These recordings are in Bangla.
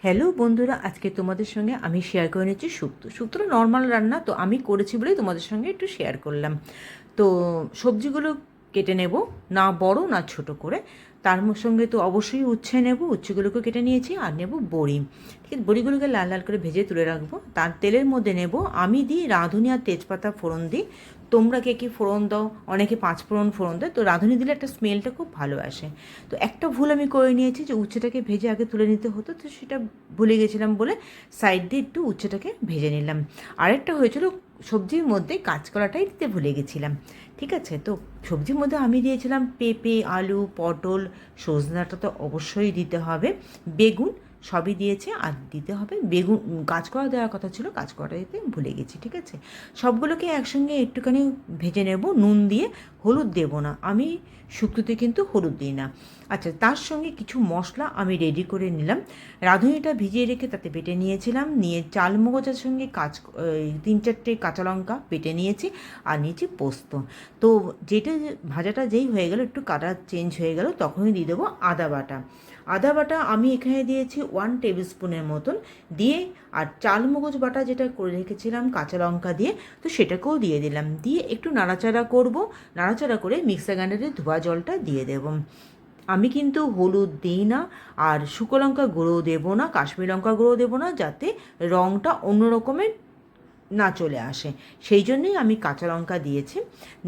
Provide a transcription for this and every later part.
হ্যালো বন্ধুরা, আজকে তোমাদের সঙ্গে আমি শেয়ার করে নিচ্ছি শুক্তো নর্মাল রান্না। তো আমি করেছি বলেই তোমাদের সঙ্গে একটু শেয়ার করলাম। তো সবজিগুলো কেটে নেব, না বড় না ছোট করে। তার সঙ্গে তো অবশ্যই উচ্ছে নেব, উচ্ছেগুলোকে কেটে নিয়েছি। আর নেব বড়ি। ঠিক আছে, বড়িগুলোকে লাল লাল করে ভেজে তুলে রাখবো। তার তেলের মধ্যে নেব, আমি দিই রাঁধুনি আর তেজপাতা ফোড়ন দিই। তোমরা কে কী ফোড়ন দাও? অনেকে পাঁচ ফোড়ন দেয়, তো রাঁধুনি দিলে একটা স্মেলটা খুব ভালো আসে। তো একটা ভুল আমি করে নিয়েছি, যে উচ্ছেটাকে ভেজে আগে তুলে নিতে হতো, তো সেটা ভুলে গেছিলাম বলে সাইড দিয়ে একটু উচ্ছেটাকে ভেজে নিলাম। আরেকটা হয়েছিল, সবজির মধ্যে কাঁচকলাটাই দিতে ভুলে গেছিলাম। ঠিক আছে, তো সবজির মধ্যে আমি দিয়েছিলাম পেঁপে, আলু, পটল, সজনাটা তো অবশ্যই দিতে হবে, বেগুন সবই দিয়েছে। আর দিতে হবে বেগুন, কাঁচকলা দেওয়ার কথা ছিল, কাঁচকলাটা দিতে ভুলে গেছি। ঠিক আছে, সবগুলোকে একসঙ্গে একটুখানি ভেজে নেব নুন দিয়ে। হলুদ দেব না, আমি শুক্তোতে কিন্তু হলুদ দিই না। আচ্ছা, তার সঙ্গে কিছু মশলা আমি রেডি করে নিলাম। রাঁধুনিটা ভিজিয়ে রেখে তাতে বেটে নিয়েছিলাম, নিয়ে চালমগজের সঙ্গে তিন চারটে কাঁচা লঙ্কা বেটে নিয়েছি। আর নিয়েছি পোস্ত। তো যেটা ভাজাটা যেই হয়ে গেল, একটু কালার চেঞ্জ হয়ে গেল, তখনই দিয়ে দেবো আদা বাটা। আদা বাটা আমি এখানে দিয়েছি 1 টেবিল স্পুনের মতন দিয়ে। আর চালমগজ বাটা যেটা করে রেখেছিলাম কাঁচা লঙ্কা দিয়ে, তো সেটাকেও দিয়ে দিলাম। দিয়ে একটু নাড়াচাড়া করব, নাড়াচাড়া করে মিক্সার গ্রাইন্ডারে ধোয়া জলটা দিয়ে দেবো। আমি কিন্তু হলুদ দিই না, আর শুকনো লঙ্কা গুঁড়োও দেবো না, কাশ্মীরি লঙ্কা গুঁড়োও দেবো না, যাতে রঙটা অন্য রকমের না চলে আসে। সেই জন্যই আমি কাঁচা লঙ্কা দিয়েছি।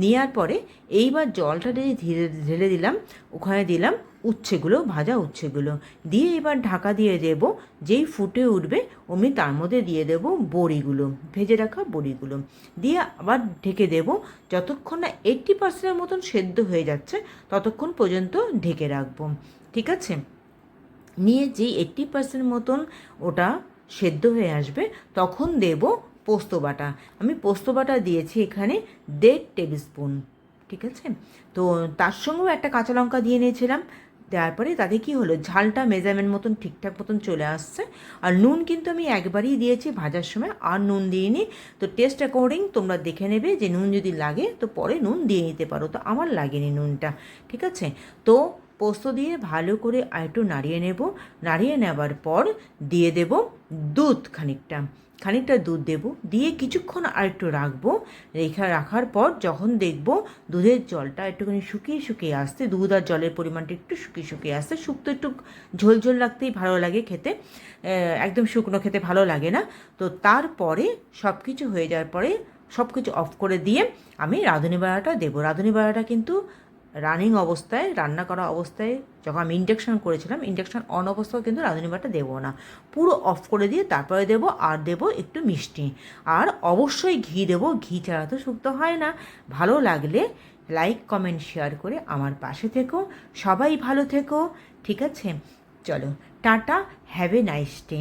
নেওয়ার পরে এইবার জলটা দিয়ে ধীরে ঢেলে দিলাম, ওখানে দিলাম উচ্ছেগুলো, ভাজা উচ্ছেগুলো দিয়ে এবার ঢাকা দিয়ে দেব। যেই ফুটে উঠবে অমনি তার মধ্যে দিয়ে দেব বড়িগুলো, ভেজে রাখা বড়িগুলো দিয়ে আবার ঢেকে দেব। যতক্ষণ না 80% মতন সেদ্ধ হয়ে যাচ্ছে ততক্ষণ পর্যন্ত ঢেকে রাখবো। ঠিক আছে, নিয়ে যেই 80% মতন ওটা সেদ্ধ হয়ে আসবে, তখন দেব পোস্ত বাটা। আমি পোস্ত বাটা দিয়েছি এখানে 1.5 টেবিল স্পুন। ঠিক আছে, তো তার সঙ্গেও একটা কাঁচা লঙ্কা দিয়ে নিয়েছিলাম। দেওয়ার পরে তাতে কী হলো, ঝালটা মেজারমেন্ট মতন ঠিকঠাক মতন চলে আসছে। আর নুন কিন্তু আমি একবারই দিয়েছি ভাজার সময়, আর নুন দিইনি। তো টেস্ট অ্যাকর্ডিং তোমরা দেখে নেবে, যে নুন যদি লাগে তো পরে নুন দিয়ে নিতে পারো। তো আমার লাগেনি নুনটা। ঠিক আছে, তো পোস্ত দিয়ে ভালো করে আরেকটু নাড়িয়ে নেব। নাড়িয়ে নেবার পর দিয়ে দেব দুধ, খানিকটা দুধ দেব, দিয়ে কিছুক্ষণ আরেকটু রাখবো। রাখার পর যখন দেখব দুধের জলটা একটুখানি শুকিয়ে শুকিয়ে আসতে, দুধ আর জলের পরিমাণটা একটু শুকিয়ে শুকিয়ে আসতে, শুক্তো একটু ঝোল লাগতেই ভালো লাগে খেতে, একদম শুকনো খেতে ভালো লাগে না। তো তারপরে সব কিছু হয়ে যাওয়ার পরে সব কিছু অফ করে দিয়ে আমি রাঁধুনি বাড়াটা দেবো। রাঁধুনি বাড়াটা কিন্তু রানিং অবস্থায়, রান্না করা অবস্থায়, যখন আমি ইন্ডাকশান করেছিলাম, ইন্ডাকশান অন অবস্থায় কিন্তু রাঁধুনি বাটা দেবো না, পুরো অফ করে দিয়ে তারপরে দেবো। আর দেবো একটু মিষ্টি, আর অবশ্যই ঘি দেবো। ঘি ছাড়া তো শুক্তো হয় না। ভালো লাগলে লাইক কমেন্ট শেয়ার করে আমার পাশে থেকো। সবাই ভালো থেকো। ঠিক আছে, চলো tata, have a nice day.